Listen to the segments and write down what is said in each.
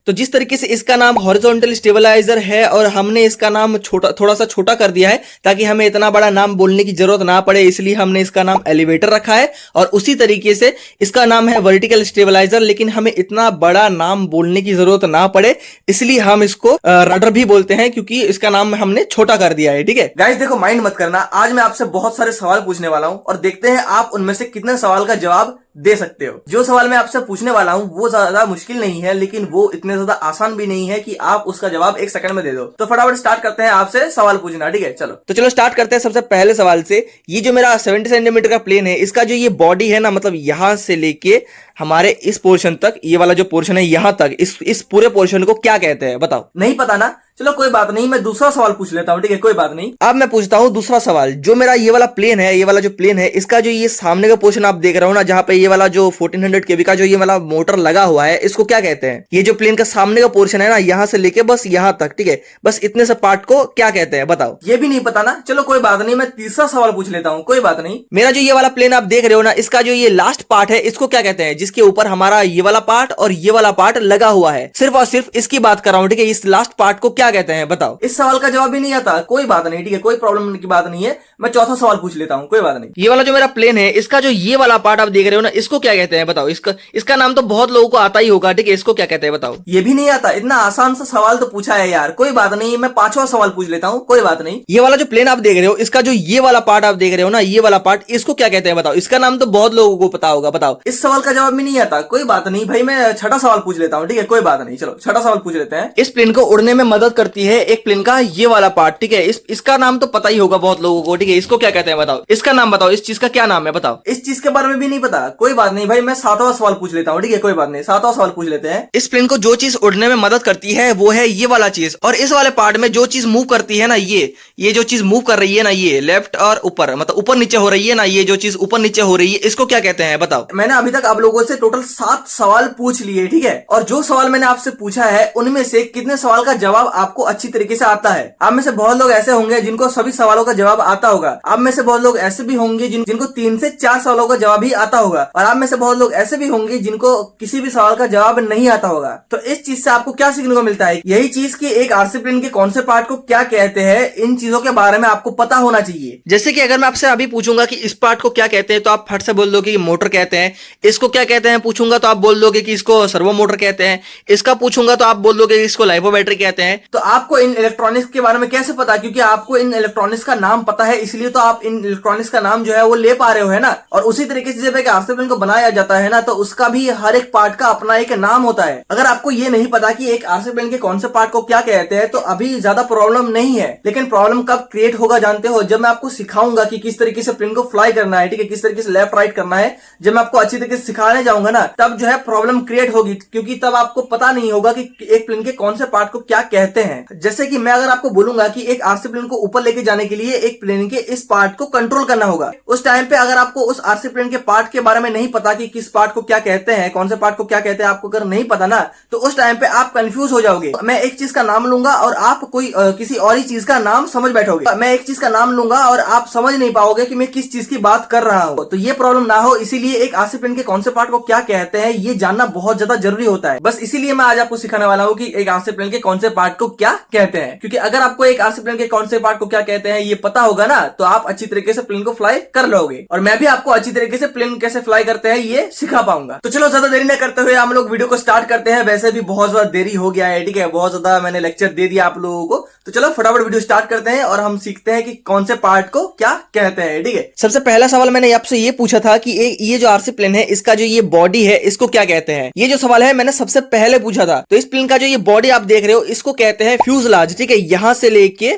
तो जिस तरीके से इसका नाम हॉरिजॉन्टल स्टेबलाइजर है और हमने इसका नाम थोड़ा सा छोटा कर दिया है ताकि हमें इतना बड़ा नाम बोलने की जरूरत ना पड़े, इसलिए हमने इसका नाम एलिवेटर रखा है। और उसी तरीके से इसका नाम है वर्टिकल स्टेबलाइजर, लेकिन हमें इतना बड़ा नाम बोलने की जरूरत ना पड़े इसलिए हम इसको रडर भी बोलते हैं, क्योंकि इसका नाम हमने छोटा कर दिया है। ठीक है गाइस, देखो माइंड मत करना, आज मैं आपसे बहुत सारे सवाल पूछने वाला हूं और देखते हैं आप उनमें से कितने सवाल का जवाब दे सकते हो। जो सवाल मैं आपसे पूछने वाला हूं वो ज्यादा मुश्किल नहीं है, लेकिन वो इतने ज्यादा आसान भी नहीं है कि आप उसका जवाब 1 सेकंड में दे दो। तो फटाफट स्टार्ट करते हैं आपसे सवाल पूछना। ठीक है, चलो स्टार्ट करते हैं सबसे पहले सवाल से। ये जो मेरा 70 सेंटीमीटर का प्लेन है, इसका जो ये बॉडी है ना, मतलब यहां से लेके हमारे इस पोर्शन तक, ये वाला जो पोर्शन है यहां तक, इस पूरे पोर्शन को क्या कहते हैं बताओ। नहीं पता ना, चलो कोई बात नहीं, मैं दूसरा सवाल पूछ लेता हूँ। ठीक है, कोई बात नहीं। अब मैं पूछता हूँ दूसरा सवाल। जो मेरा ये वाला प्लेन है, ये वाला जो प्लेन है, इसका जो ये सामने का पोर्शन आप देख रहे हो ना, जहां पे ये वाला जो 1400 केवी का जो ये वाला मोटर लगा हुआ है, इसको क्या कहते हैं। ये जो प्लेन का सामने का पोर्शन है ना, यहां से लेके बस यहां तक, ठीक है, बस इतने से पार्ट को क्या कहते हैं बताओ। ये भी नहीं पता ना, चलो कोई बात नहीं, मैं तीसरा सवाल पूछ लेता हूँ। कोई बात नहीं। मेरा जो ये वाला प्लेन आप देख रहे हो ना, इसका जो ये लास्ट पार्ट है, इसको क्या कहते हैं, जिसके ऊपर हमारा ये वाला पार्ट और ये वाला पार्ट लगा हुआ है। सिर्फ और सिर्फ इसकी बात कर रहा हूं। ठीक है, इस लास्ट पार्ट को क्या कहते हैं बताओ। इस सवाल का जवाब भी नहीं आता, कोई बात नहीं। ठीक है, कोई प्रॉब्लम की बात नहीं है, मैं चौथा सवाल पूछ लेता हूं। कोई बात नहीं। ये वाला जो मेरा प्लेन है, इसका जो ये वाला पार्ट आप देख रहे हो ना, इसको क्या कहते हैं बताओ। इसका नाम तो बहुत लोगों को आता ही होगा। ठीक है, इसको क्या कहते हैं बताओ। ये भी नहीं आता, इतना आसान सा सवाल तो पूछा है यार। कोई बात नहीं, मैं 5वां सवाल पूछ लेता हूँ। कोई बात नहीं। ये वाला जो प्लेन आप देख रहे हो, इसका जो ये वाला पार्ट आप देख रहे हो ना, ये वाला पार्ट, इसको क्या कहते हैं बताओ। इसका नाम तो बहुत लोगों को पता होगा, बताओ। इस सवाल का जवाब भी नहीं आता, कोई बात नहीं भाई, मैं छठा सवाल पूछ लेता हूँ। ठीक है, कोई बात नहीं, चलो छठा सवाल पूछ लेते हैं। इस प्लेन को उड़ने में मदद करती है एक प्लेन का ये वाला पार्ट। ठीक है, इसका नाम तो पता ही होगा बहुत लोगों को। ठीक है, इसको क्या कहते हैं बताओ। इसका नाम बताओ, इस चीज का क्या नाम है बताओ। इस चीज के बारे में भी नहीं पता, कोई बात नहीं भाई, मैं 7वां सवाल पूछ लेता हूँ। ठीक है, कोई बात नहीं, 7वां सवाल पूछ लेते हैं। इस प्लेन को जो चीज उड़ने में मदद करती है वो है ये वाला चीज, और इस वाले पार्ट में जो चीज मूव करती है ना, ये जो चीज मूव कर रही है ना, ये लेफ्ट और ऊपर, मतलब ऊपर नीचे हो रही है ना, ये जो चीज ऊपर नीचे हो रही है, इसको क्या कहते हैं बताओ। मैंने अभी तक आप लोगों से टोटल 7 सवाल पूछ लिए। ठीक है, और जो सवाल मैंने आपसे पूछा है उनमें से कितने सवाल का जवाब आपको अच्छी तरीके से आता है। आप में से बहुत लोग ऐसे होंगे जिनको सभी सवालों का जवाब आता होगा। आप में से बहुत लोग ऐसे भी होंगे जिनको 3 से 4 सवालों का जवाब ही आता होगा, और आप में से बहुत लोग ऐसे भी होंगे जिनको किसी भी सवाल का जवाब नहीं आता होगा। तो इस चीज से आपको क्या सीखने को मिलता है, यही चीज कि एक आरसी प्लेन के कौन से पार्ट को क्या कहते हैं, इन चीजों के बारे में आपको पता होना चाहिए। जैसे कि अगर मैं आपसे अभी पूछूंगा कि इस पार्ट को क्या कहते हैं, तो आप फट से बोल दोगे कि मोटर कहते हैं। इसको क्या कहते हैं पूछूंगा तो आप बोल दोगे कि इसको सर्वो मोटर कहते हैं। इसका पूछूंगा तो आप बोल दोगे इसको लाइपो बैटरी कहते हैं। तो आपको इन इलेक्ट्रॉनिक्स के बारे में कैसे पता, क्योंकि आपको इन इलेक्ट्रॉनिक्स का नाम पता है, इसलिए तो आप इन इलेक्ट्रॉनिक्स का नाम जो है वो ले पा रहे हो, है ना। और उसी तरीके से जब एक आरसी प्लेन को बनाया जाता है ना, तो उसका भी हर एक पार्ट का अपना एक नाम होता है। अगर आपको ये नहीं पता कि एक आरसी प्लेन के कौन से पार्ट को क्या कहते हैं, तो अभी ज्यादा प्रॉब्लम नहीं है। लेकिन प्रॉब्लम कब क्रिएट होगा जानते हो, जब मैं आपको सिखाऊंगा कि किस तरीके से प्लेन को फ्लाई करना है। ठीक है, किस तरीके से लेफ्ट राइट करना है, जब मैं आपको अच्छी तरीके से सिखाने जाऊंगा ना, तब जो है प्रॉब्लम क्रिएट होगी, क्योंकि तब आपको पता नहीं होगा कि एक प्लेन के कौन से पार्ट को क्या कहते हैं। जैसे कि मैं अगर आपको बोलूंगा कि एक आरसी प्लेन को ऊपर लेके जाने के लिए एक प्लेन के इस पार्ट को कंट्रोल करना होगा, उस टाइम पे अगर आपको उस आरसी प्लेन के पार्ट के बारे में नहीं पता कि किस पार्ट को क्या कहते हैं, कौन से पार्ट को क्या कहते हैं, आपको अगर नहीं पता ना, तो उस टाइम पे आप कंफ्यूज हो जाओगे। मैं एक चीज का नाम लूंगा और आप कोई किसी और ही चीज का नाम समझ बैठोगे। मैं एक चीज का नाम लूंगा और आप समझ नहीं पाओगे कि मैं किस चीज की बात कर रहा हूँ। तो ये प्रॉब्लम ना हो, इसीलिए एक आरसी प्लेन के कौन से पार्ट को क्या कहते हैं ये जानना बहुत ज्यादा जरूरी होता है। बस इसीलिए मैं आज आपको सिखाने वाला हूँ कि एक आरसी प्लेन के कौन से पार्ट को क्या कहते हैं, क्योंकि अगर आपको एक आरसी प्लेन के कौन से पार्ट को क्या कहते हैं ये पता होगा ना, तो आप अच्छी तरीके से प्लेन को फ्लाई कर लोगे, और मैं भी आपको अच्छी तरीके से प्लेन कैसे फ्लाई करते हैं ये सिखा पाऊंगा। तो चलो ज्यादा देरी न करते हुए हम लोग वीडियो को स्टार्ट करते हैं। वैसे भी बहुत ज्यादा देरी हो गया है। ठीक है, बहुत ज्यादा मैंने लेक्चर दे दिया आप लोगों को, तो चलो फटाफट वीडियो स्टार्ट करते हैं और हम सीखते हैं कि कौन से पार्ट को क्या कहते हैं। ठीक है, सबसे पहला सवाल मैंने आपसे ये पूछा था कि ये जो आरसी प्लेन है, इसका जो ये बॉडी है, इसको क्या कहते हैं। ये जो सवाल है मैंने सबसे पहले पूछा था। तो इस प्लेन का जो ये बॉडी आप देख रहे हो, इसको कहते हैं फ्यूजलाज। ठीक है, यहां से लेके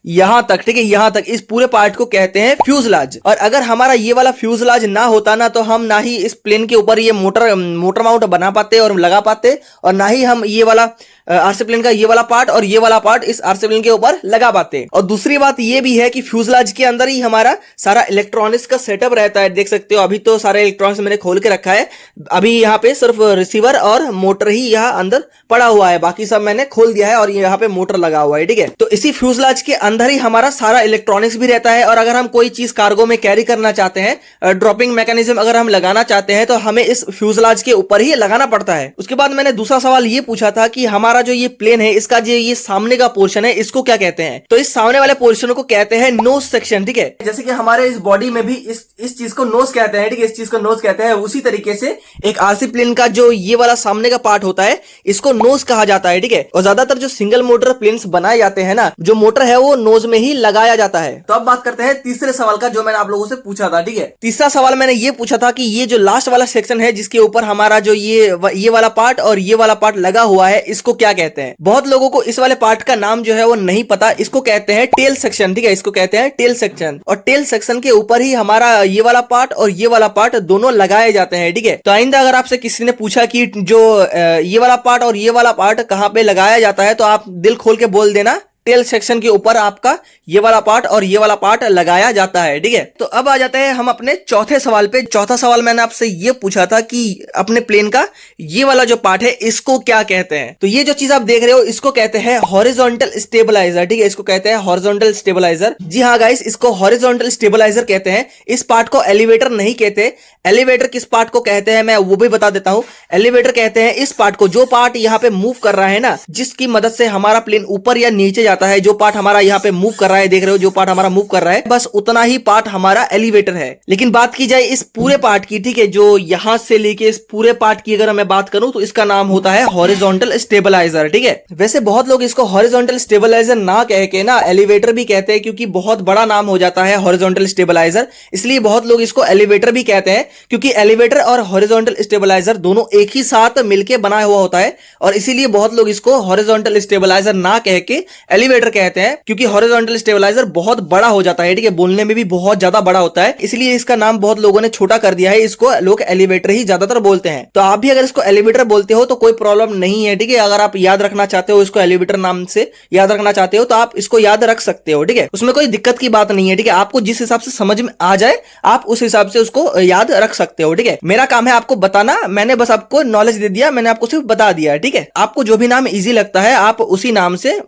यहां तक, ठीक है, यहां तक इस पूरे पार्ट को कहते हैं फ्यूजलाज। और अगर हमारा ये वाला फ्यूजलाज ना होता ना, तो हम ना ही इस प्लेन के ऊपर ये मोटर माउंट बना पाते और लगा पाते, और ना ही हम ये वाला आरसी प्लेन का ये वाला पार्ट और ये वाला पार्ट इस आरसी प्लेन के ऊपर लगा पाते हैं। और दूसरी बात ये भी है कि फ्यूजलाज के अंदर ही हमारा सारा इलेक्ट्रॉनिक्स का सेटअप रहता है। देख सकते हो अभी तो सारे इलेक्ट्रॉनिक्स मैंने खोल के रखा है, अभी यहाँ पे सिर्फ रिसीवर और मोटर ही यहाँ अंदर पड़ा हुआ है, बाकी सब मैंने खोल दिया है और यहाँ पे मोटर लगा हुआ है। ठीक है, तो इसी फ्यूजलाज के अंदर ही हमारा सारा इलेक्ट्रॉनिक्स भी रहता है। और अगर हम कोई चीज कार्गो में कैरी करना चाहते हैं, ड्रॉपिंग मैकेनिज्म अगर हम लगाना चाहते हैं, तो हमें इस फ्यूजलाज के ऊपर ही लगाना पड़ता है। उसके बाद मैंने दूसरा सवाल ये पूछा था कि हमारा जो ये प्लेन है, इसका जो ये सामने का पोर्शन है, इसको क्या कहते हैं? तो इस सामने वाले पोर्शन को कहते हैं नोज सेक्शन। ठीक है, जैसे कि हमारे इस बॉडी में भी इस चीज को नोज कहते हैं। ठीक है, इस चीज को नोज कहते हैं। उसी तरीके से एक आरसी प्लेन का जो ये वाला सामने का पार्ट होता है, इसको नोज कहा जाता है। ठीक है, और ज्यादातर जो सिंगल मोटर प्लेन्स बनाए जाते हैं ना, जो मोटर है वो नोज में ही लगाया जाता है। तो अब बात करते हैं तीसरे सवाल का, जो मैंने आप लोगों से पूछा था। ठीक है, तीसरा सवाल मैंने ये पूछा था कि ये जो लास्ट वाला सेक्शन है, जिसके ऊपर हमारा जो ये वाला पार्ट और ये वाला पार्ट लगा हुआ है, इसको क्या कहते हैं? बहुत लोगों को इस वाले पार्ट का नाम जो है वो नहीं पता। इसको कहते हैं टेल सेक्शन। ठीक है, इसको कहते हैं टेल सेक्शन। और टेल सेक्शन के ऊपर ही हमारा ये वाला पार्ट और ये वाला पार्ट दोनों लगाए जाते हैं। ठीक है, तो आइंदा अगर आपसे किसी ने पूछा कि जो ये वाला पार्ट और ये वाला पार्ट कहां पे लगाया जाता है, तो आप दिल खोल के बोल देना टेल सेक्शन के ऊपर आपका ये वाला पार्ट और ये वाला पार्ट लगाया जाता है। ठीक है, तो अब आ जाते हैं हम अपने चौथे सवाल पे। चौथा सवाल मैंने आपसे ये पूछा था कि अपने प्लेन का ये वाला जो पार्ट है, इसको क्या कहते हैं? तो ये जो चीज आप देख रहे हो, इसको कहते हैं हॉरिजॉन्टल स्टेबलाइजर। ठीक है, इसको कहते हैं हॉरिजॉन्टल स्टेबलाइजर। जी हाँ गाइस, इसको हॉरिजॉन्टल स्टेबलाइजर कहते हैं। इस पार्ट को एलिवेटर नहीं कहते। एलिवेटर किस पार्ट को कहते हैं मैं वो भी बता देता हूं। एलिवेटर कहते हैं इस पार्ट को, जो पार्ट यहाँ पे मूव कर रहा है ना, जिसकी मदद से हमारा प्लेन ऊपर या नीचे जाता है, जो पार्ट हमारा यहाँ पे मूव कर रहा है, देख रहे हो जो पार्ट हमारा मूव कर रहा है, बस उतना ही पार्ट हमारा एलिवेटर है। लेकिन बात की जाए इस पूरे पार्ट की, ठीक है, जो यहां से लेके इस पूरे पार्ट की अगर मैं बात करूं, तो इसका नाम होता है हॉरिजॉन्टल स्टेबलाइजर। ठीक है, वैसे बहुत लोग इसको हॉरिजॉन्टल स्टेबलाइजर ना कह के ना एलिवेटर भी कहते हैं, क्योंकि बहुत बड़ा नाम हो जाता है हॉरिजॉन्टल स्टेबलाइजर, इसलिए बहुत लोग इसको एलिवेटर भी कहते हैं, क्योंकि एलिवेटर और हॉरिजॉन्टल स्टेबलाइजर दोनों एक ही साथ मिलकर बनाया हुआ होता है, और इसीलिए बहुत लोग इसको हॉरिजॉन्टल स्टेबलाइजर ना कह के एलिवेटर कहते हैं, क्योंकि हॉरिजॉन्टल स्टेबलाइजर बहुत बड़ा हो जाता है। ठीक है, बोलने में भी बहुत ज्यादा बड़ा होता है, इसलिए इसका नाम बहुत लोगों ने छोटा कर दिया है। इसको लोग एलिवेटर ही ज्यादातर बोलते हैं। तो आप भी अगर इसको एलिवेटर बोलते हो तो कोई प्रॉब्लम नहीं है। ठीक है, अगर आप याद रखना चाहते हो, इसको एलिवेटर नाम से याद रखना चाहते हो, तो आप इसको याद रख सकते हो। ठीक है, उसमें कोई दिक्कत की बात नहीं है। ठीक है, आपको जिस हिसाब से समझ में आ जाए, आप उस हिसाब से उसको याद रख सकते हो। ठीक है, मेरा काम है आपको बताना, मैंने बस आपको नॉलेज दे दिया, मैंने आपको सिर्फ बता दिया। ठीक है, आपको जो भी नाम इजी लगता है, आप उसी नाम से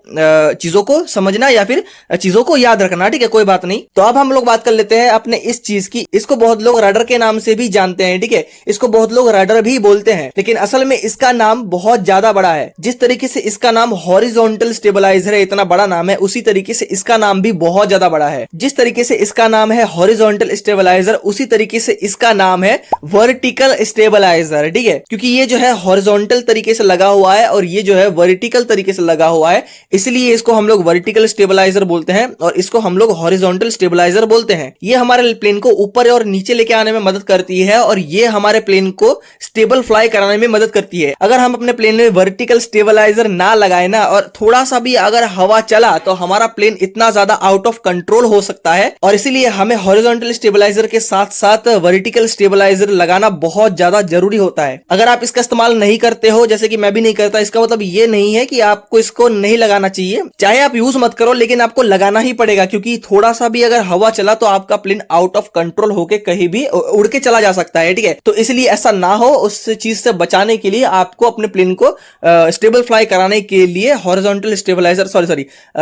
चीजों को समझना या फिर चीजों को याद रखना। ठीक है, कोई बात नहीं। तो अब हम लोग बात कर लेते हैं अपने इस चीज की। इसको बहुत लोग रडर के नाम से भी जानते हैं। ठीक है, इसको बहुत लोग रडर भी बोलते हैं, लेकिन असल में इसका नाम बहुत ज्यादा बड़ा है। जिस तरीके से इसका नाम हॉरिजॉन्टल स्टेबलाइजर है, इतना बड़ा नाम है, उसी तरीके से इसका नाम भी बहुत ज्यादा बड़ा है। जिस तरीके से इसका नाम है हॉरिजॉन्टल स्टेबलाइजर, उसी तरीके से इसका नाम है वर्टिकल स्टेबलाइजर। ठीक है, क्योंकि ये जो है हॉरिजॉन्टल तरीके से लगा हुआ है और ये जो है वर्टिकल तरीके से लगा हुआ है, इसलिए इसको हम लोग वर्टिकल स्टेबलाइजर बोलते हैं और इसको हम लोग हॉरिजॉन्टल स्टेबलाइजर बोलते हैं। ये हमारे प्लेन को ऊपर और नीचे लेके आने में मदद करती है और ये हमारे प्लेन को स्टेबल फ्लाई कराने में मदद करती है। अगर हम अपने प्लेन में वर्टिकल स्टेबलाइजर ना लगाए ना, और थोड़ा सा भी अगर हवा चला, तो हमारा प्लेन इतना ज्यादा आउट ऑफ कंट्रोल हो सकता है, और इसीलिए हमें हॉरिजॉन्टल स्टेबलाइजर के साथ साथ वर्टिकल स्टेबलाइजर लगाना बहुत ज्यादा जरूरी होता है। अगर आप इसका इस्तेमाल नहीं करते हो, जैसे कि मैं भी नहीं करता, इसका मतलब ये नहीं है कि आपको इसको नहीं लगाना चाहिए। चाहे आप यूज मत करो, लेकिन आपको लगाना ही पड़ेगा, क्योंकि थोड़ा सा भी अगर हवा चला तो आपका प्लेन आउट ऑफ कंट्रोल होके कहीं भी उड़ के चला जा सकता है। ठीक है, तो इसलिए ऐसा ना हो, उस चीज से बचाने के लिए आपको अपने प्लेन को स्टेबल फ्लाई कराने के लिए हॉरिजॉन्टल स्टेबलाइजर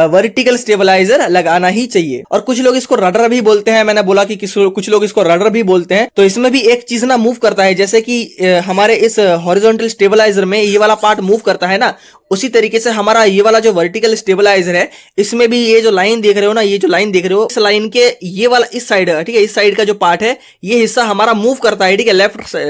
वर्टिकल स्टेबलाइजर लगाना ही चाहिए। और कुछ लोग इसको रडर भी बोलते हैं, मैंने बोला कि कुछ लोग इसको रडर भी बोलते हैं। तो इसमें भी एक चीज ना मूव करता है, जैसे कि हमारे इस हॉरिजॉन्टल स्टेबलाइजर में ये वाला पार्ट मूव करता है ना, उसी तरीके से हमारा ये वाला जो वर्टिकल स्टेबलाइजर है, इसमें भी ये जो लाइन देख रहे हो ना, ये जो लाइन देख रहे हो, इस लाइन के ये वाला इस साइड, ठीक है, इस साइड का जो पार्ट है, ये हिस्सा हमारा मूव करता है। ठीक है,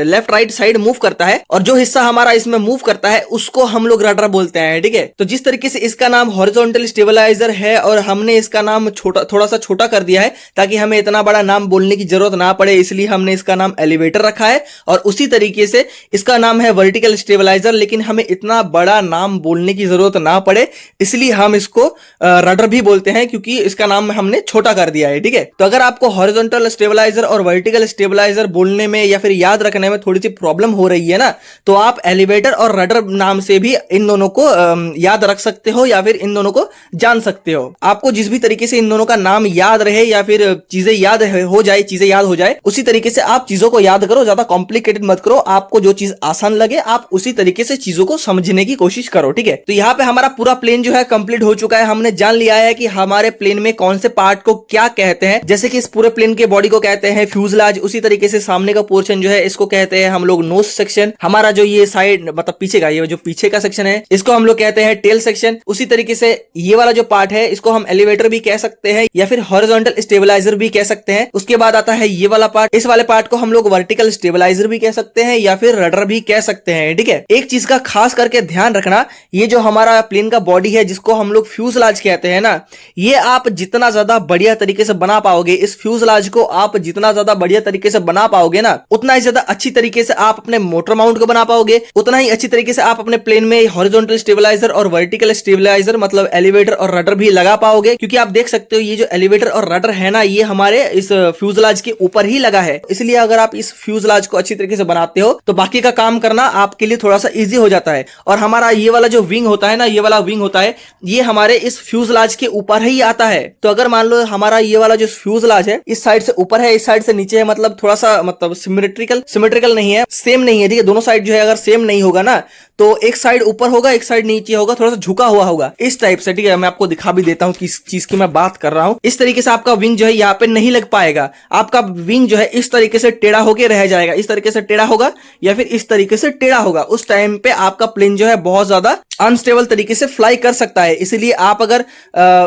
लेफ्ट राइट साइड मूव करता है, और जो हिस्सा हमारा इसमें मूव करता है उसको हम लोग रडर बोलते हैं। ठीक है, तो जिस तरीके से इसका नाम हॉरिजॉन्टल स्टेबलाइजर है और हमने इसका नाम थोड़ा सा छोटा कर दिया है, ताकि हमें इतना बड़ा नाम बोलने की जरूरत ना पड़े, इसलिए हमने इसका नाम एलिवेटर रखा है। और उसी तरीके से इसका नाम है वर्टिकल स्टेबलाइजर, लेकिन हमें इतना बड़ा नाम बोलने की जरूरत ना पड़े, इसलिए हम इसको रडर भी बोलते हैं, क्योंकि इसका नाम हमने छोटा कर दिया है। ठीक है, तो अगर आपको हॉरिजॉन्टल स्टेबलाइजर और वर्टिकल स्टेबलाइजर बोलने में या फिर याद रखने में थोड़ी सी प्रॉब्लम हो रही है ना, तो आप एलिवेटर और रडर नाम से भी इन दोनों को याद रख सकते हो या फिर इन दोनों को जान सकते हो। आपको जिस भी तरीके से इन दोनों का नाम याद रहे या फिर चीजें याद हो जाए, उसी तरीके से आप चीजों को याद करो, ज्यादा कॉम्प्लिकेटेड मत करो। आपको जो चीज आसान लगे आप उसी तरीके से चीजों को समझने की कोशिश करो। ठीक है, तो यहाँ पे हमारा पूरा प्लेन जो है कंप्लीट हो चुका है। हमने जान लिया है कि हमारे प्लेन में कौन से पार्ट को क्या कहते हैं। जैसे कि इस पूरे प्लेन के बॉडी को कहते हैं फ्यूजलाज, उसी तरीके से सामने का पोर्शन जो है इसको कहते हैं हम लोग नोज सेक्शन। हमारा जो ये साइड मतलब पीछे का, ये जो पीछे का सेक्शन है इसको हम लोग कहते हैं टेल सेक्शन। उसी तरीके से ये वाला जो पार्ट है इसको हम एलिवेटर भी कह सकते हैं या फिर हॉरिजॉन्टल स्टेबलाइजर भी कह सकते हैं। उसके बाद आता है ये वाला पार्ट, इस वाले पार्ट को हम लोग वर्टिकल स्टेबलाइजर भी कह सकते हैं या फिर रडर भी कह सकते हैं। ठीक है, एक चीज का खास करके ध्यान रखना, ये जो हमारा प्लेन का बॉडी है जिसको हम लोग फ्यूजलाज कहते हैं ना, ये आप जितना ज्यादा बढ़िया तरीके से बना पाओगे, इस फ्यूजलाज को आप जितना ज्यादा बढ़िया तरीके से बना पाओगे ना, उतना ही ज्यादा अच्छी तरीके से आप अपने मोटर माउंट को बना पाओगे, उतना ही अच्छी तरीके से आप अपने प्लेन में हॉरिजॉन्टल स्टेबलाइजर और वर्टिकल स्टेबलाइजर मतलब एलिवेटर और रडर भी लगा पाओगे। क्योंकि आप देख सकते हो ये जो एलिवेटर और रडर है ना, ये हमारे इस फ्यूजलाज के ऊपर ही लगा है। इसलिए अगर आप इस फ्यूजलाज को अच्छी तरीके से बनाते हो तो बाकी का काम करना आपके लिए थोड़ा सा इजी हो जाता है। और हमारा ये वाला जो विंग होता है ना, ये वाला विंग होता है, ये हमारे इस फ्यूजलाज के ऊपर ही आता है। तो अगर मान लो हमारा ये वाला जो फ्यूजलाज है इस साइड से ऊपर है, इस साइड से नीचे है, मतलब थोड़ा सा मतलब सिमेट्रिकल नहीं है, सेम नहीं है। ठीक है, दोनों साइड जो है अगर सेम नहीं होगा ना, तो एक साइड ऊपर होगा एक साइड नीचे होगा, थोड़ा सा झुका हुआ होगा इस टाइप से। ठीक है, मैं आपको दिखा भी देता हूं किस चीज की मैं बात कर रहा हूं। इस तरीके से आपका विंग जो है यहाँ पे नहीं लग पाएगा, आपका विंग जो है इस तरीके से टेढ़ा होके रह जाएगा, इस तरीके से टेढ़ा होगा या फिर इस तरीके से टेढ़ा होगा। उस टाइम पे आपका प्लेन जो है बहुत ज्यादा अनस्टेबल तरीके से फ्लाई कर सकता है। इसलिए आप अगर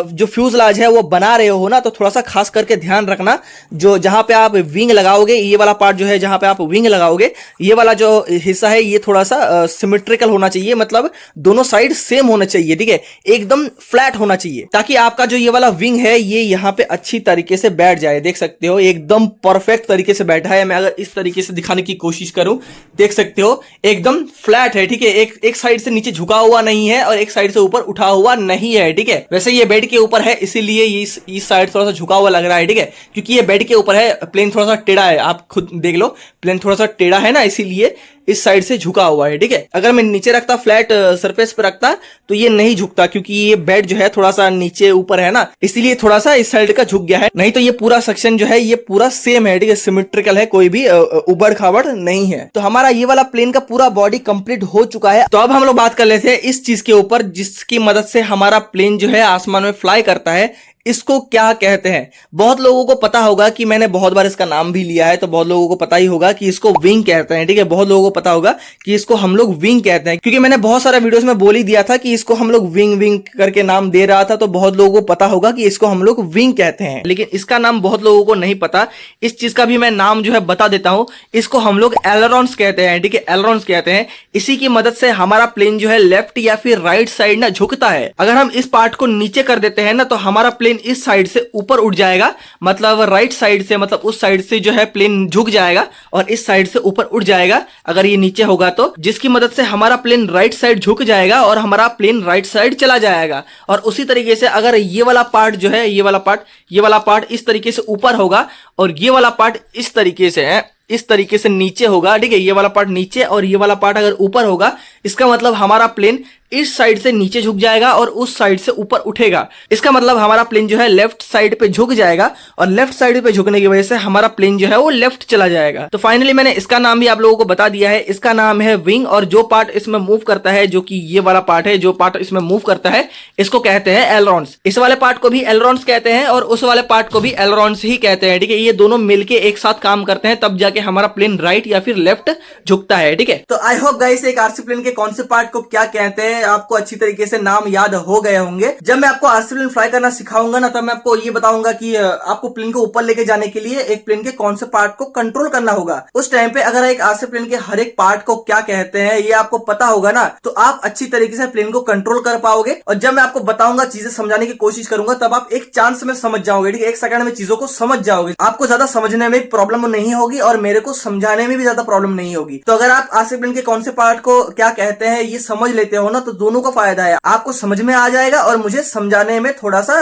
जो फ्यूजलाज है वो बना रहे हो ना, तो थोड़ा सा खास करके ध्यान रखना, जो जहां पे आप विंग लगाओगे, ये वाला पार्ट जो है जहां पे आप विंग लगाओगे, ये वाला जो हिस्सा है ये थोड़ा सा सिमेट्रिकल होना चाहिए, मतलब दोनों साइड सेम होना चाहिए। ठीक है, एकदम फ्लैट होना चाहिए, ताकि आपका जो ये वाला विंग है ये यहाँ पे अच्छी तरीके से बैठ जाए। देख सकते हो एकदम परफेक्ट तरीके से बैठा है। मैं अगर इस तरीके से दिखाने की कोशिश करूं, देख सकते हो एकदम फ्लैट है। ठीक है, एक साइड से नीचे झुका हुआ नहीं है और एक साइड से ऊपर उठा हुआ नहीं है। ठीक है, वैसे ये बेड के ऊपर है इसीलिए इस साइड थोड़ा सा झुका हुआ लग रहा है। ठीक है, क्योंकि ये बेड के ऊपर है, प्लेन थोड़ा सा टेढ़ा है, आप खुद देख लो, प्लेन थोड़ा सा टेढ़ा है ना, इसीलिए इस साइड से झुका हुआ है। ठीक है, अगर मैं नीचे रखता, फ्लैट सरफेस पे रखता, तो ये नहीं झुकता, क्योंकि ये बेड जो है थोड़ा सा नीचे ऊपर है ना, इसीलिए थोड़ा सा इस साइड का झुक गया है। नहीं तो ये पूरा सेक्शन जो है ये पूरा सेम है। ठीक है, सिमेट्रिकल है, कोई भी उबड़ खाबड़ नहीं है। तो हमारा ये वाला प्लेन का पूरा बॉडी कंप्लीट हो चुका है। तो अब हम लोग बात कर लेते हैं इस चीज के ऊपर जिसकी मदद से हमारा प्लेन जो है आसमान में फ्लाई करता है, इसको क्या कहते हैं। बहुत लोगों को पता होगा कि मैंने बहुत बार इसका नाम भी लिया है, तो बहुत लोगों को पता ही होगा कि इसको विंग कहते हैं। ठीक है, बहुत लोगों को पता होगा कि इसको हम लोग विंग कहते हैं, क्योंकि मैंने बहुत सारे वीडियोस में बोल ही दिया था कि इसको हम लोग विंग करके नाम दे रहा था, तो बहुत लोगों को पता होगा कि इसको हम लोग विंग कहते हैं। लेकिन इसका नाम बहुत लोगों को नहीं पता, इस चीज का भी मैं नाम जो है बता देता हूं। इसको हम लोग एलरॉन्स कहते हैं। ठीक है, एलरॉन्स कहते हैं। इसी की मदद से हमारा प्लेन जो है लेफ्ट या फिर राइट साइड ना झुकता है। अगर हम इस पार्ट को नीचे कर देते हैं ना, तो हमारा प्लेन इस साइड से ऊपर उठ जाएगा, मतलब राइट साइड से, मतलब उस साइड से जो है प्लेन झुक जाएगा और इस साइड से ऊपर उठ जाएगा। अगर ये नीचे होगा तो, जिसकी मदद से हमारा प्लेन राइट साइड झुक जाएगा और हमारा प्लेन राइट साइड चला जाएगा। और उसी तरीके से अगर ये वाला पार्ट जो है, ये वाला पार्ट इस तरीके से ऊपर होगा और ये वाला पार्ट इस तरीके से है, इस तरीके से नीचे होगा। ठीक है, ये वाला पार्ट नीचे और ये वाला पार्ट अगर ऊपर होगा, इसका मतलब हमारा प्लेन इस साइड से नीचे झुक जाएगा और उस साइड से ऊपर उठेगा। इसका मतलब हमारा प्लेन जो है लेफ्ट साइड पे झुक जाएगा और लेफ्ट साइड पे झुकने की वजह से हमारा प्लेन जो है वो लेफ्ट चला जाएगा। तो फाइनली मैंने इसका नाम भी आप लोगों को बता दिया है। इसका नाम है विंग, और जो पार्ट इसमें मूव करता है, जो कि ये वाला पार्ट है, जो पार्ट इसमें मूव करता है, इसको कहते हैं एलरॉन्स। इस वाले पार्ट को भी एलरॉन्स कहते हैं और उस वाले पार्ट को भी एलरॉन्स ही कहते हैं। ठीक है, ये दोनों मिलके एक साथ काम करते हैं, तब जाके हमारा प्लेन राइट या फिर लेफ्ट झुकता है। ठीक है, तो आई होप गाइस एक आरसी प्लेन के कौन से पार्ट को क्या कहते हैं आपको अच्छी तरीके से नाम याद हो गए होंगे। जब मैं आपको आरसी प्लेन फ्लाई करना सिखाऊंगा ना, तब मैं आपको ये बताऊंगा कि आपको प्लेन को ऊपर लेके जाने के लिए एक प्लेन के कौन से पार्ट को कंट्रोल करना होगा। उस टाइम पे अगर एक आरसी प्लेन के हर एक पार्ट को क्या कहते हैं ये आपको पता होगा ना, तो आप अच्छी तरीके से प्लेन को कंट्रोल कर पाओगे। और जब मैं आपको बताऊंगा, चीजें समझाने की कोशिश करूंगा, तब आप एक चांस में समझ जाओगे। ठीक है, एक सेकंड में चीजों को समझ जाओगे। आपको ज्यादा समझने में प्रॉब्लम नहीं होगी और मेरे को समझाने में भी ज्यादा प्रॉब्लम नहीं होगी। तो अगर आप आरसी प्लेन के कौन से पार्ट को क्या कहते हैं ये समझ लेते हो ना, तो दोनों का फायदा है, आपको समझ में आ जाएगा और मुझे समझाने में थोड़ा सा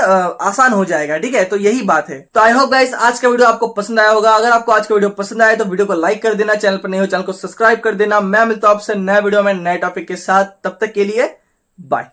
आसान हो जाएगा। ठीक है, तो यही बात है। तो आई होप गाइस आज का वीडियो आपको पसंद आया होगा। अगर आपको आज का वीडियो पसंद आया तो वीडियो को लाइक कर देना, चैनल पर नहीं हो चैनल को सब्सक्राइब कर देना। मैं मिलता हूं आपसे नए वीडियो में नए टॉपिक के साथ, तब तक के लिए बाय।